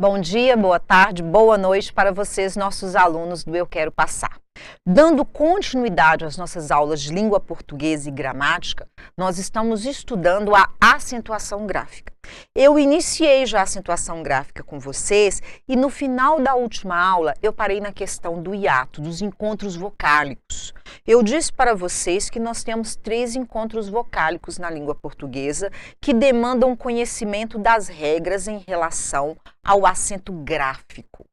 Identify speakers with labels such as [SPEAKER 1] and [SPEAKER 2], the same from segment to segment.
[SPEAKER 1] Bom dia, boa tarde, boa noite para vocês, nossos alunos do Eu Quero Passar. Dando continuidade às nossas aulas de língua portuguesa e gramática, nós estamos estudando a acentuação gráfica. Eu iniciei já a acentuação gráfica com vocês e no final da última aula eu parei na questão do hiato, dos encontros vocálicos. Eu disse para vocês que nós temos 3 encontros vocálicos na língua portuguesa que demandam conhecimento das regras em relação ao acento gráfico.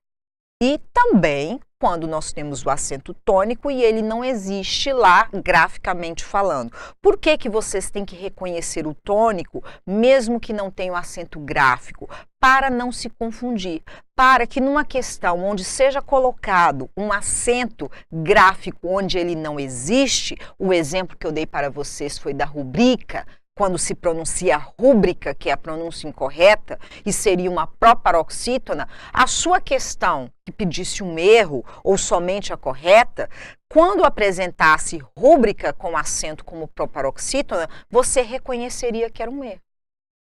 [SPEAKER 1] E também quando nós temos o acento tônico e ele não existe lá graficamente falando. Por que que vocês têm que reconhecer o tônico, mesmo que não tenha o acento gráfico? Para não se confundir, para que numa questão onde seja colocado um acento gráfico onde ele não existe, o exemplo que eu dei para vocês foi da rubrica, quando se pronuncia rúbrica, que é a pronúncia incorreta, e seria uma proparoxítona, a sua questão que pedisse um erro ou somente a correta, quando apresentasse rúbrica com acento como proparoxítona, você reconheceria que era um erro.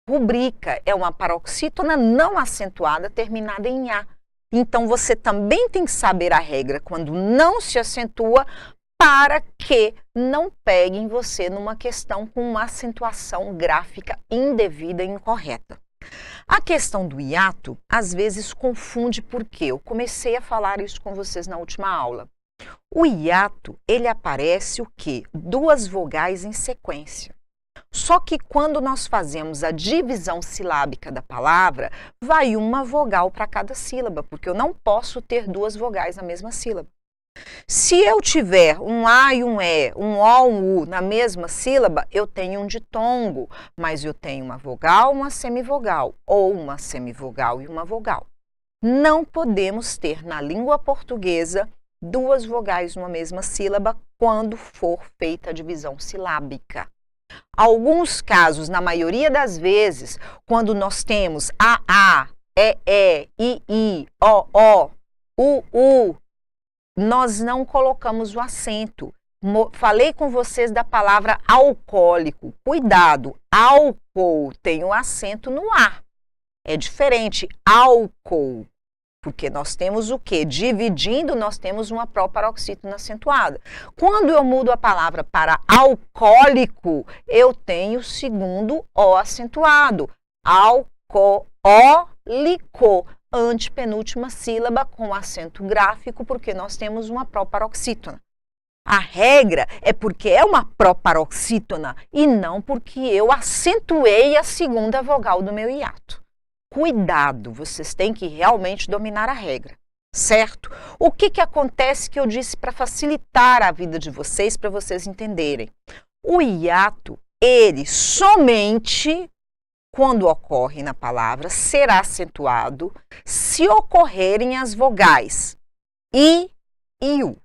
[SPEAKER 1] Rubrica é uma paroxítona não acentuada terminada em A. Então você também tem que saber a regra quando não se acentua, para que não peguem você numa questão com uma acentuação gráfica indevida e incorreta. A questão do hiato, às vezes, confunde porque eu comecei a falar isso com vocês na última aula. O hiato, ele aparece o quê? 2 vogais em sequência. Só que quando nós fazemos a divisão silábica da palavra, vai uma vogal para cada sílaba, porque eu não posso ter 2 vogais na mesma sílaba. Se eu tiver um A e um E, um O e um U na mesma sílaba, eu tenho um ditongo, mas eu tenho uma vogal, uma semivogal, ou uma semivogal e uma vogal. Não podemos ter na língua portuguesa 2 vogais numa mesma sílaba quando for feita a divisão silábica. Alguns casos, na maioria das vezes, quando nós temos A, E, I, O, U, nós não colocamos o acento. Falei com vocês da palavra alcoólico. Cuidado, álcool tem o acento no A. É diferente, álcool, porque nós temos o quê? Dividindo, nós temos uma proparoxítona acentuada. Quando eu mudo a palavra para alcoólico, eu tenho o segundo O acentuado. Alcoólico. Antepenúltima sílaba com acento gráfico, porque nós temos uma proparoxítona. A regra é porque é uma proparoxítona e não porque eu acentuei a segunda vogal do meu hiato. Cuidado, vocês têm que realmente dominar a regra, certo? O que acontece que eu disse para facilitar a vida de vocês, para vocês entenderem? O hiato, ele somente quando ocorre na palavra, será acentuado se ocorrerem as vogais I e U,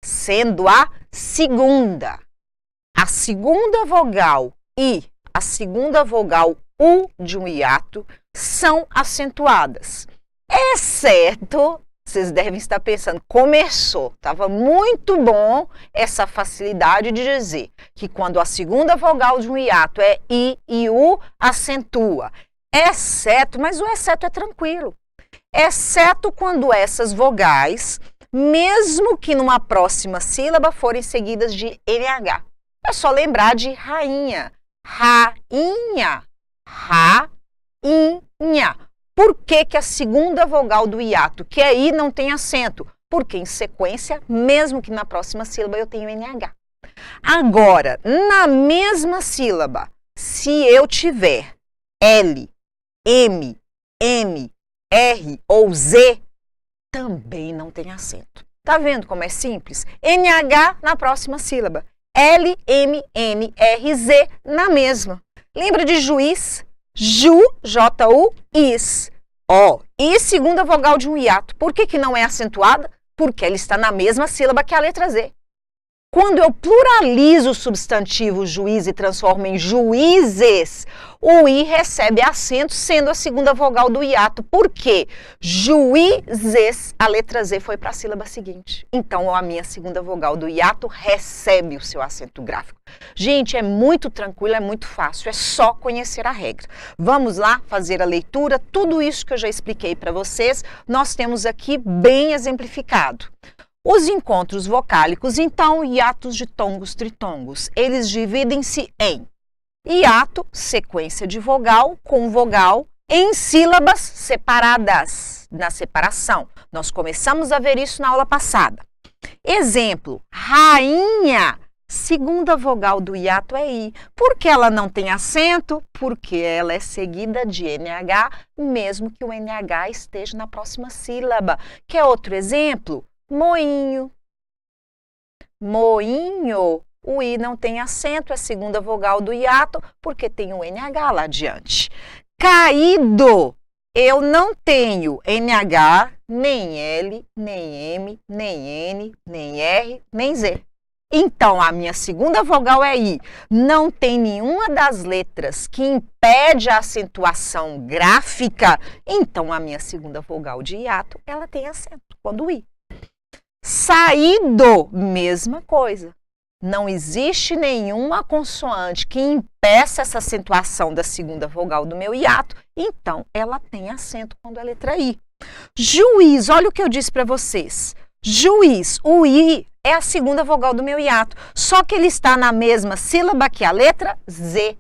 [SPEAKER 1] sendo a segunda vogal I, a segunda vogal U de um hiato são acentuadas, exceto, vocês devem estar pensando, começou, estava muito bom essa facilidade de dizer que quando a segunda vogal de um hiato é I e U, acentua. Exceto, mas o exceto é tranquilo. Exceto quando essas vogais, mesmo que numa próxima sílaba, forem seguidas de NH. É só lembrar de rainha. Rainha. Rainha. Por que que a segunda vogal do hiato, que é I, não tem acento? Porque em sequência, mesmo que na próxima sílaba, eu tenho NH. Agora, na mesma sílaba, se eu tiver L, M, N, R ou Z, também não tem acento. Tá vendo como é simples? NH na próxima sílaba. L, M, N, R, Z na mesma. Lembra de juiz? Ju, J-U, is. Ó, e segunda vogal de um hiato. Por que que não é acentuada? Porque ela está na mesma sílaba que a letra Z. Quando eu pluralizo o substantivo juiz e transformo em juízes, o I recebe acento sendo a segunda vogal do hiato. Por quê? Juízes, a letra Z foi para a sílaba seguinte. Então, a minha segunda vogal do hiato recebe o seu acento gráfico. Gente, é muito tranquilo, é muito fácil, é só conhecer a regra. Vamos lá fazer a leitura. Tudo isso que eu já expliquei para vocês, nós temos aqui bem exemplificado. Os encontros vocálicos, então, hiatos de tongos, tritongos, eles dividem-se em hiato, sequência de vogal com vogal, em sílabas separadas, na separação. Nós começamos a ver isso na aula passada. Exemplo, rainha, segunda vogal do hiato é I. Por que ela não tem acento? Porque ela é seguida de NH, mesmo que o NH esteja na próxima sílaba. Quer outro exemplo? Moinho. Moinho, o I não tem acento, é a segunda vogal do hiato, porque tem o NH lá adiante. Caído, eu não tenho NH, nem L, nem M, nem N, nem R, nem Z. Então, a minha segunda vogal é I. Não tem nenhuma das letras que impede a acentuação gráfica, então a minha segunda vogal de hiato, ela tem acento, quando I. Saído, mesma coisa. Não existe nenhuma consoante que impeça essa acentuação da segunda vogal do meu hiato, então ela tem acento quando é letra I. Juiz, olha o que eu disse para vocês. Juiz, o I é a segunda vogal do meu hiato, só que ele está na mesma sílaba que a letra Z,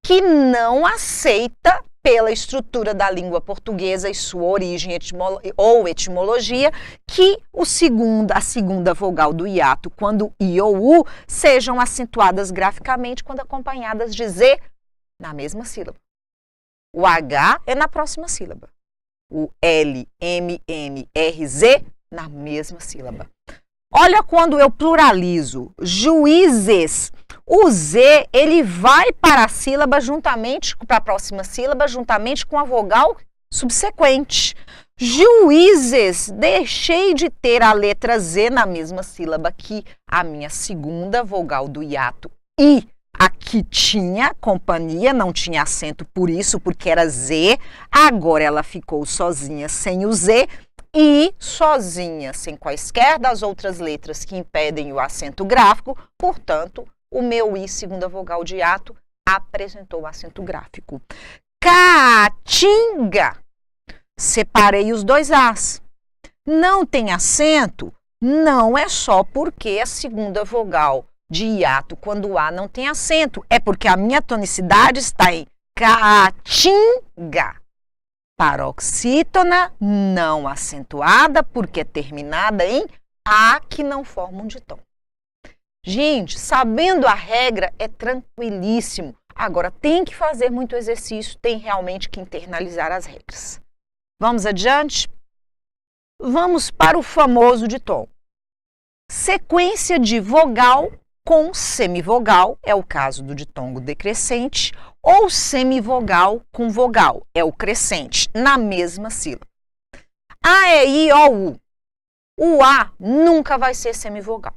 [SPEAKER 1] que não aceita pela estrutura da língua portuguesa e sua origem ou etimologia, que a segunda vogal do hiato, quando I ou U, sejam acentuadas graficamente quando acompanhadas de Z na mesma sílaba. O H é na próxima sílaba. O L, M, N, R, Z na mesma sílaba. Olha quando eu pluralizo juízes. O Z, ele vai para a sílaba juntamente, para a próxima sílaba, juntamente com a vogal subsequente. Juízes, deixei de ter a letra Z na mesma sílaba que a minha segunda vogal do hiato I. Aqui tinha companhia, não tinha acento por isso, porque era Z. Agora ela ficou sozinha sem o Z. E sozinha, sem quaisquer das outras letras que impedem o acento gráfico, portanto, o meu I, segunda vogal de hiato, apresentou o acento gráfico. Caatinga, separei os dois As. Não tem acento? Não é só porque a segunda vogal de hiato, quando o A não tem acento, é porque a minha tonicidade está em caatinga. Paroxítona não acentuada, porque é terminada em A, que não forma um ditom. Gente, sabendo a regra é tranquilíssimo. Agora, tem que fazer muito exercício, tem realmente que internalizar as regras. Vamos adiante? Vamos para o famoso ditom. Sequência de vogal com semivogal, é o caso do ditongo decrescente, ou semivogal com vogal, é o crescente, na mesma sílaba. A, E, I, O, U. O A nunca vai ser semivogal.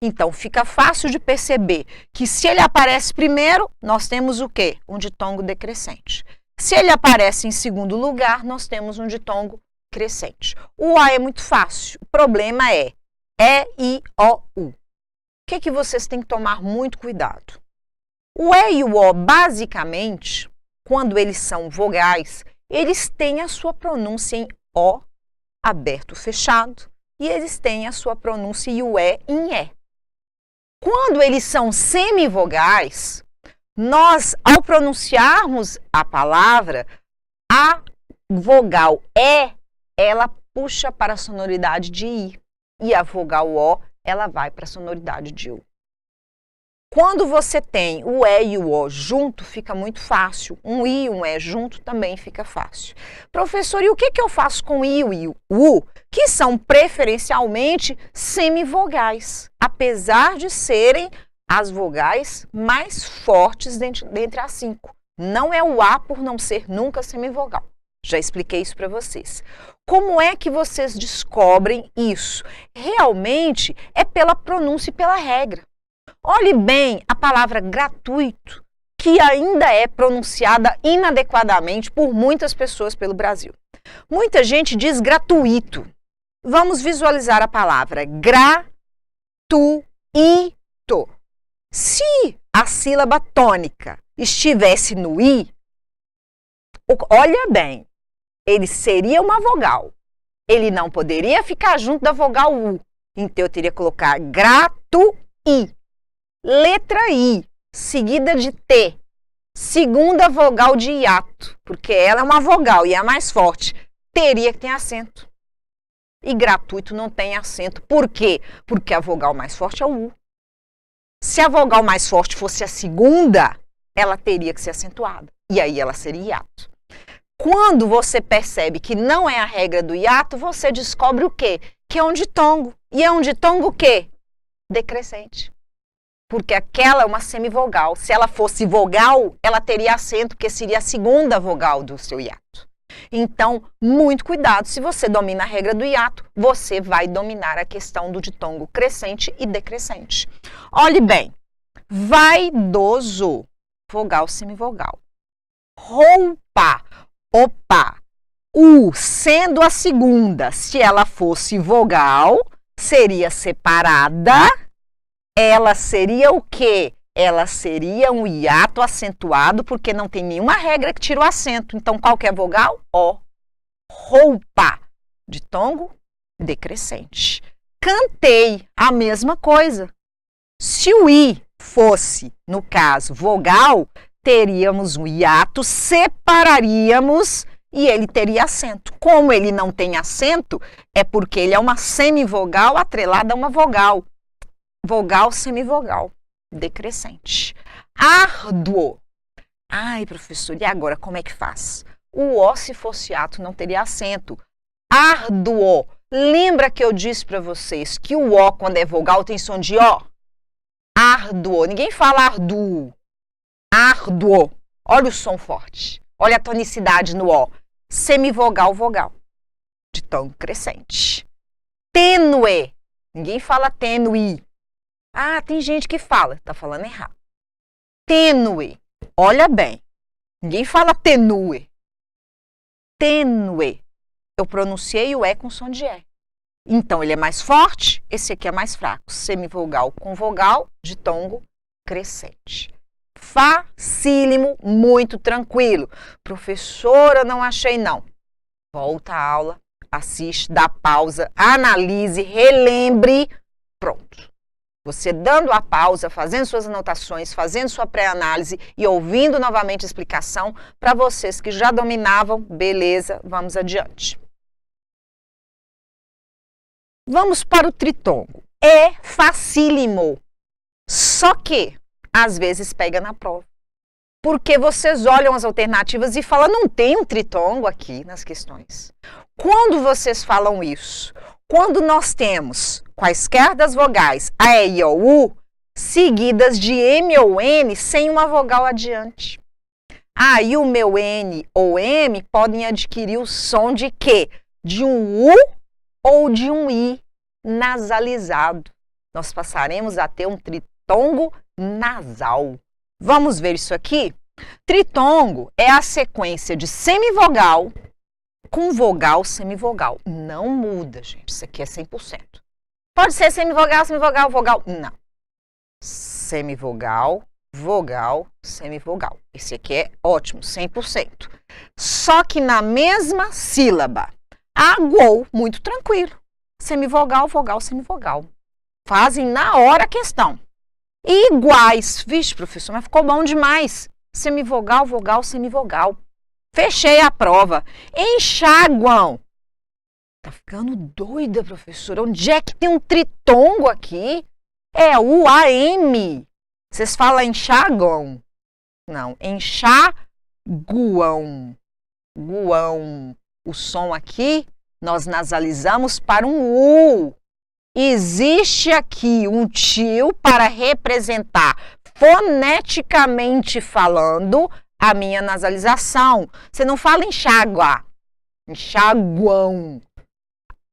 [SPEAKER 1] Então, fica fácil de perceber que se ele aparece primeiro, nós temos o quê? Um ditongo decrescente. Se ele aparece em segundo lugar, nós temos um ditongo crescente. O A é muito fácil. O problema é E, I, O, U. O que vocês têm que tomar muito cuidado? O E e o O, basicamente, quando eles são vogais, eles têm a sua pronúncia em O, aberto, fechado, e eles têm a sua pronúncia e o E em E. Quando eles são semivogais, nós, ao pronunciarmos a palavra, a vogal E, ela puxa para a sonoridade de I, e a vogal O, ela vai para a sonoridade de U. Quando você tem o E e o O junto, fica muito fácil. Um I e um E junto também fica fácil. Professor, e o que eu faço com o I e o U, que são preferencialmente semivogais, apesar de serem as vogais mais fortes dentre as 5. Não é o A por não ser nunca semivogal. Já expliquei isso para vocês. Como é que vocês descobrem isso? Realmente é pela pronúncia e pela regra. Olhe bem a palavra gratuito, que ainda é pronunciada inadequadamente por muitas pessoas pelo Brasil. Muita gente diz gratuito. Vamos visualizar a palavra gratuito. Se a sílaba tônica estivesse no i, olha bem, ele seria uma vogal. Ele não poderia ficar junto da vogal u. Então eu teria que colocar gratu-i. Letra I, seguida de T, segunda vogal de hiato, porque ela é uma vogal e é a mais forte, teria que ter acento. E gratuito não tem acento. Por quê? Porque a vogal mais forte é o U. Se a vogal mais forte fosse a segunda, ela teria que ser acentuada. E aí ela seria hiato. Quando você percebe que não é a regra do hiato, você descobre o quê? Que é um ditongo. E é um ditongo o quê? Decrescente. Porque aquela é uma semivogal. Se ela fosse vogal, ela teria acento, porque seria a segunda vogal do seu hiato. Então, muito cuidado. Se você domina a regra do hiato, você vai dominar a questão do ditongo crescente e decrescente. Olhe bem. Vaidoso. Vogal, semivogal. Roupa. Opa. U, sendo a segunda, se ela fosse vogal, seria separada. Ela seria o quê? Ela seria um hiato acentuado, porque não tem nenhuma regra que tira o acento. Então, qual que é a vogal? O. Roupa. Ditongo decrescente. Cantei. A mesma coisa. Se o i fosse, no caso, vogal, teríamos um hiato, separaríamos e ele teria acento. Como ele não tem acento, é porque ele é uma semivogal atrelada a uma vogal. Vogal, semivogal, decrescente. Árduo. Ai, professor, e agora como é que faz? O O, se fosse hiato, não teria acento. Árduo. Lembra que eu disse para vocês que o O, quando é vogal, tem som de O? Árduo. Ninguém fala arduo. Árduo. Olha o som forte. Olha a tonicidade no O. Semivogal, vogal. Ditongo crescente. Tênue. Ninguém fala tênue. Ah, tem gente que fala. Tá falando errado. Tênue. Olha bem. Ninguém fala tenue. Tênue. Eu pronunciei o E com som de E. Então, ele é mais forte, esse aqui é mais fraco. Semivogal com vogal, ditongo crescente. Facílimo, muito tranquilo. Professora, não achei não. Volta à aula, assiste, dá pausa, analise, relembre, pronto. Você dando a pausa, fazendo suas anotações, fazendo sua pré-análise e ouvindo novamente a explicação, para vocês que já dominavam, beleza, vamos adiante. Vamos para o tritongo. É facílimo, só que às vezes pega na prova. Porque vocês olham as alternativas e falam, não tem um tritongo aqui nas questões. Quando vocês falam isso, quando nós temos quaisquer das vogais A, E, I, O, U, seguidas de M ou N sem uma vogal adiante. Aí o meu N ou M podem adquirir o som de quê? De um U ou de um I nasalizado. Nós passaremos a ter um tritongo nasal. Vamos ver isso aqui? Tritongo é a sequência de semivogal com vogal, semivogal. Não muda, gente. Isso aqui é 100%. Pode ser semivogal, semivogal, vogal. Não. Semivogal, vogal, semivogal. Esse aqui é ótimo, 100%. Só que na mesma sílaba. Aguou, muito tranquilo. Semivogal, vogal, semivogal. Fazem na hora a questão. Iguais. Vixe, professor, mas ficou bom demais. Semivogal, vogal, semivogal. Fechei a prova. Enxaguam. Tá ficando doida, professora. Onde é que tem um tritongo aqui? É o AM. Vocês falam enxaguam? Não, enxaguam. Guão. O som aqui, nós nasalizamos para um U. Existe aqui um tio para representar foneticamente falando a minha nasalização. Você não fala enxágua, Enxaguam.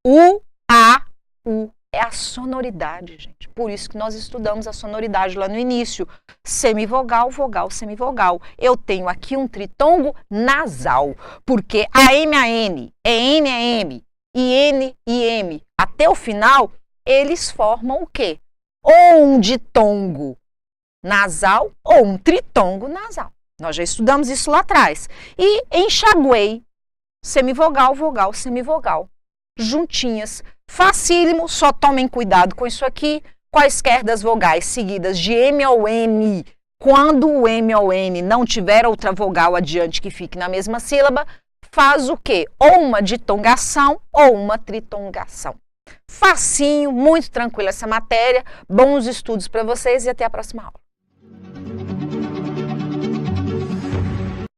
[SPEAKER 1] U, A, U. É a sonoridade, gente. Por isso que nós estudamos a sonoridade lá no início. Semivogal, vogal, semivogal. Eu tenho aqui um tritongo nasal, porque a N é M, e N e M até o final, eles formam o quê? Ou um ditongo nasal ou um tritongo nasal. Nós já estudamos isso lá atrás. E enxaguei, semivogal, vogal, semivogal. Juntinhas. Facílimo, só tomem cuidado com isso aqui. Quaisquer das vogais seguidas de M ou N, quando o M ou N não tiver outra vogal adiante que fique na mesma sílaba, faz o quê? Ou uma ditongação ou uma tritongação. Facinho, muito tranquila essa matéria. Bons estudos para vocês e até a próxima aula.